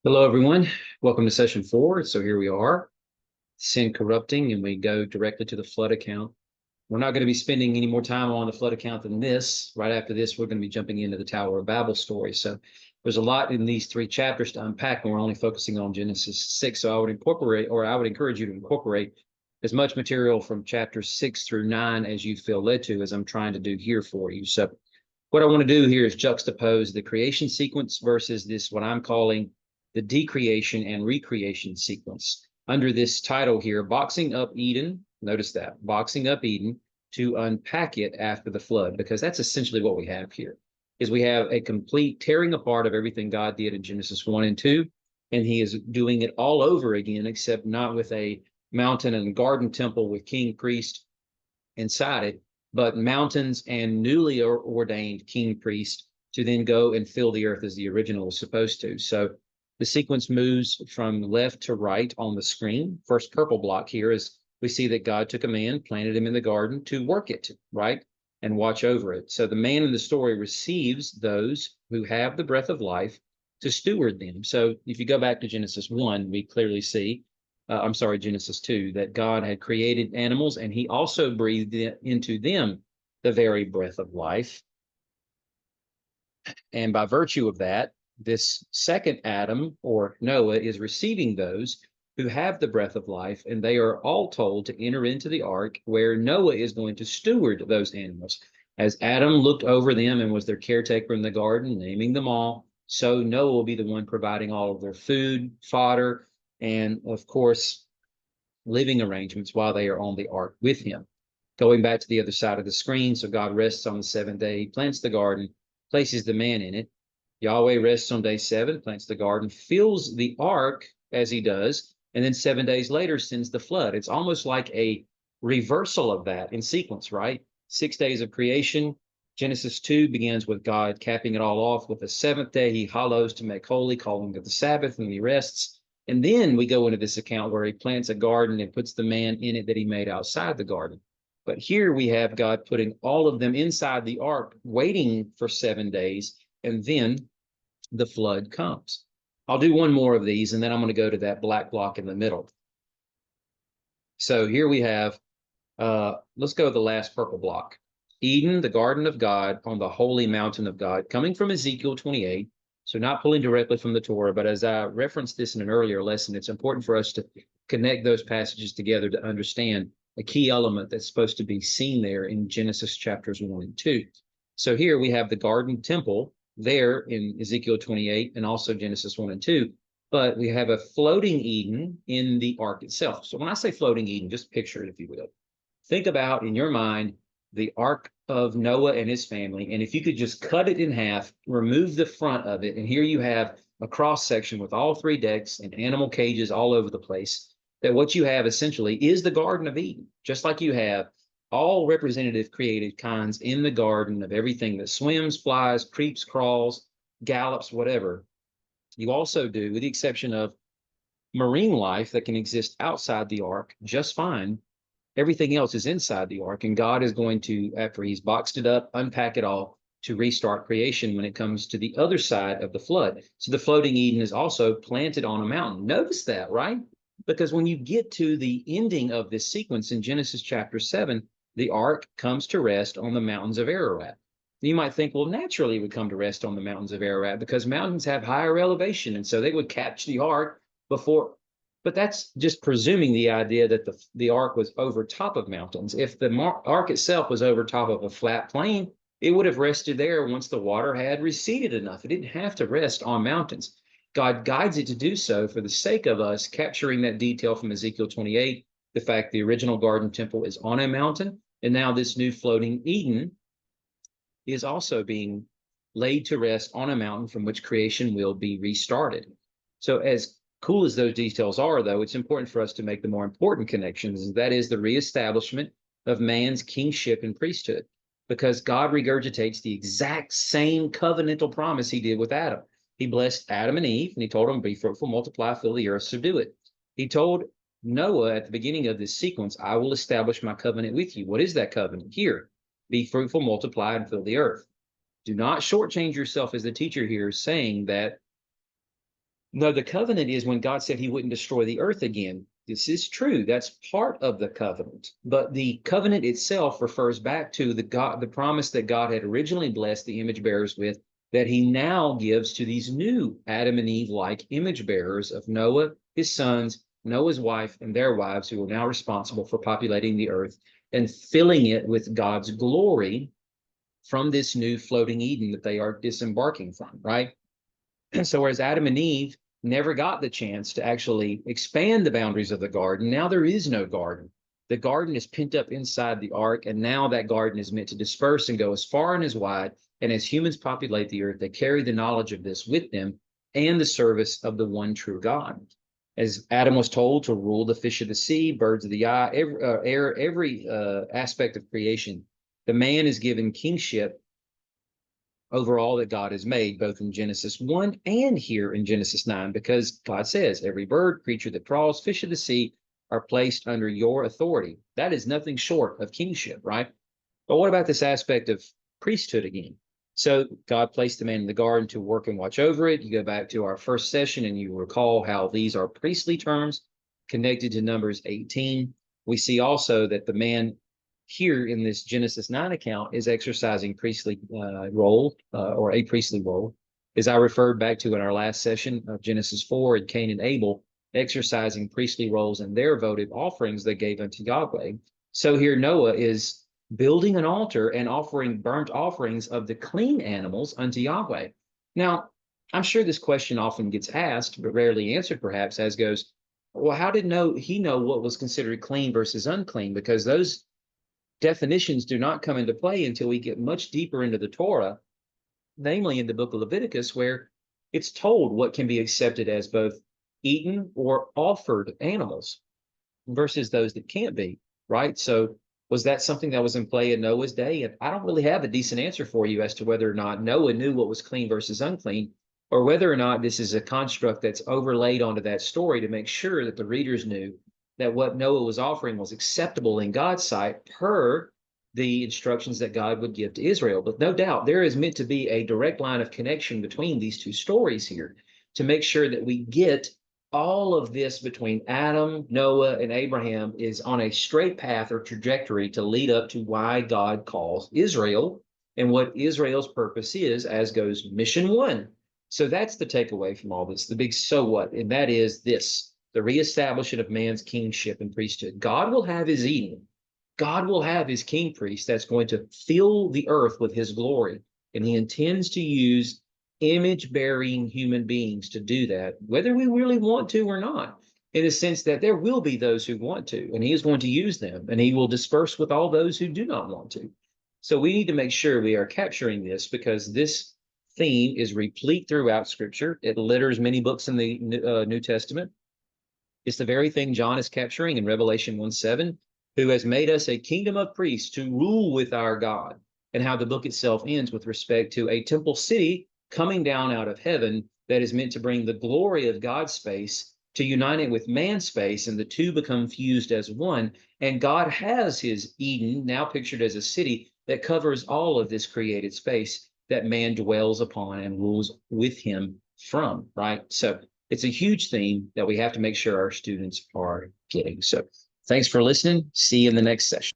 Hello, everyone. Welcome to session 4. So here we are, sin corrupting, and we go directly to the flood account. We're not going to be spending any more time on the flood account than this. Right after this, we're going to be jumping into the Tower of Babel story. So there's a lot in these 3 chapters to unpack, and we're only focusing on Genesis 6. So I would encourage you to incorporate as much material from chapters 6 through 9 as you feel led to, as I'm trying to do here for you. So what I want to do here is juxtapose the creation sequence versus this, what I'm calling the decreation and recreation sequence. Under this title here, Boxing Up Eden, notice that, Boxing Up Eden to unpack it after the flood, because that's essentially what we have here, is we have a complete tearing apart of everything God did in Genesis 1 and 2, and he is doing it all over again, except not with a mountain and garden temple with king, priest inside it, but mountains and newly ordained king priest to then go and fill the earth as the original was supposed to. So the sequence moves from left to right on the screen. First purple block here is we see that God took a man, planted him in the garden to work it, right? And watch over it. So the man in the story receives those who have the breath of life to steward them. So if you go back to Genesis 1, we clearly see Genesis 2, that God had created animals and he also breathed into them the very breath of life. And by virtue of that, this second Adam, or Noah, is receiving those who have the breath of life, and they are all told to enter into the ark where Noah is going to steward those animals. As Adam looked over them and was their caretaker in the garden, naming them all, so Noah will be the one providing all of their food, fodder, and of course, living arrangements while they are on the ark with him. Going back to the other side of the screen, so God rests on the 7th day, plants the garden, places the man in it. Yahweh rests on day 7, plants the garden, fills the ark as he does, and then 7 days later sends the flood. It's almost like a reversal of that in sequence, right? 6 days of creation. Genesis 2 begins with God capping it all off with the 7th day he hallows to make holy, calling it the Sabbath, and he rests. And then we go into this account where he plants a garden and puts the man in it that he made outside the garden. But here we have God putting all of them inside the ark, waiting for 7 days, and then the flood comes. I'll do one more of these, and then I'm going to go to that black block in the middle. So here we have, let's go to the last purple block. Eden, the garden of God on the holy mountain of God, coming from Ezekiel 28. So not pulling directly from the Torah, but as I referenced this in an earlier lesson, it's important for us to connect those passages together to understand a key element that's supposed to be seen there in Genesis chapters 1 and 2. So here we have the garden temple there in Ezekiel 28 and also Genesis 1 and 2, but we have a floating Eden in the ark itself. So when I say floating Eden, just picture it, if you will. Think about in your mind the ark of Noah and his family, and if you could just cut it in half, remove the front of it, and here you have a cross section with all 3 decks and animal cages all over the place, that what you have essentially is the Garden of Eden, just like you have all representative created kinds in the garden of everything that swims, flies, creeps, crawls, gallops, whatever. You also do, with the exception of marine life that can exist outside the ark just fine. Everything else is inside the ark, and God is going to, after he's boxed it up, unpack it all to restart creation when it comes to the other side of the flood. So the floating Eden is also planted on a mountain. Notice that, right? Because when you get to the ending of this sequence in Genesis chapter 7, the ark comes to rest on the mountains of Ararat. You might think, well, naturally it would come to rest on the mountains of Ararat because mountains have higher elevation, and so they would catch the ark before. But that's just presuming the idea that the ark was over top of mountains. If the ark itself was over top of a flat plain, it would have rested there once the water had receded enough. It didn't have to rest on mountains. God guides it to do so for the sake of us capturing that detail from Ezekiel 28, the fact the original garden temple is on a mountain, and now this new floating Eden is also being laid to rest on a mountain from which creation will be restarted. So as cool as those details are, though, it's important for us to make the more important connections, and that is the reestablishment of man's kingship and priesthood, because God regurgitates the exact same covenantal promise he did with Adam. He blessed Adam and Eve, and he told them, be fruitful, multiply, fill the earth, subdue it. He told Noah at the beginning of this sequence, I will establish my covenant with you. What is that covenant? Here, be fruitful, multiply, and fill the earth. Do not shortchange yourself as the teacher here, saying that No, the covenant is when God said he wouldn't destroy the earth again. This is true. That's part of the covenant. But the covenant itself refers back to the promise that God had originally blessed the image bearers with, that he now gives to these new Adam and Eve like image bearers of Noah, his sons, Noah's wife, and their wives, who are now responsible for populating the earth and filling it with God's glory from this new floating Eden that they are disembarking from, right? And so, whereas Adam and Eve never got the chance to actually expand the boundaries of the garden, now there is no garden. The garden is pent up inside the ark, and now that garden is meant to disperse and go as far and as wide. And as humans populate the earth, they carry the knowledge of this with them and the service of the one true God. As Adam was told to rule the fish of the sea, birds of the air, every aspect of creation, the man is given kingship over all that God has made, both in Genesis 1 and here in Genesis 9, because God says, every bird, creature that crawls, fish of the sea are placed under your authority. That is nothing short of kingship, right? But what about this aspect of priesthood again? So God placed the man in the garden to work and watch over it. You go back to our first session and you recall how these are priestly terms connected to Numbers 18. We see also that the man here in this Genesis 9 account is exercising priestly role or a priestly role, as I referred back to in our last session of Genesis 4 and Cain and Abel exercising priestly roles in their votive offerings they gave unto Yahweh. So here Noah is building an altar and offering burnt offerings of the clean animals unto Yahweh. Now, I'm sure this question often gets asked, but rarely answered perhaps, as goes, well, how did he know what was considered clean versus unclean? Because those definitions do not come into play until we get much deeper into the Torah, namely in the book of Leviticus, where it's told what can be accepted as both eaten or offered animals versus those that can't be, right? So was that something that was in play in Noah's day? And I don't really have a decent answer for you as to whether or not Noah knew what was clean versus unclean, or whether or not this is a construct that's overlaid onto that story to make sure that the readers knew that what Noah was offering was acceptable in God's sight per the instructions that God would give to Israel. But no doubt there is meant to be a direct line of connection between these two stories here to make sure that we get all of this between Adam, Noah, and Abraham is on a straight path or trajectory to lead up to why God calls Israel and what Israel's purpose is, as goes mission one. So that's the takeaway from all this, the big so what, and that is this: the reestablishment of man's kingship and priesthood. God will have his Eden. God will have his king priest that's going to fill the earth with his glory. And he intends to use image bearing human beings to do that, whether we really want to or not, in the sense that there will be those who want to, and he is going to use them, and he will disperse with all those who do not want to. So we need to make sure we are capturing this, because this theme is replete throughout Scripture. It litters many books in the New Testament. It's the very thing John is capturing in Revelation 1:7, who has made us a kingdom of priests to rule with our God, and how the book itself ends with respect to a temple city coming down out of heaven that is meant to bring the glory of God's space to unite it with man's space, and the two become fused as one. And God has his Eden, now pictured as a city that covers all of this created space that man dwells upon and rules with him from, right? So it's a huge theme that we have to make sure our students are getting. So thanks for listening. See you in the next session.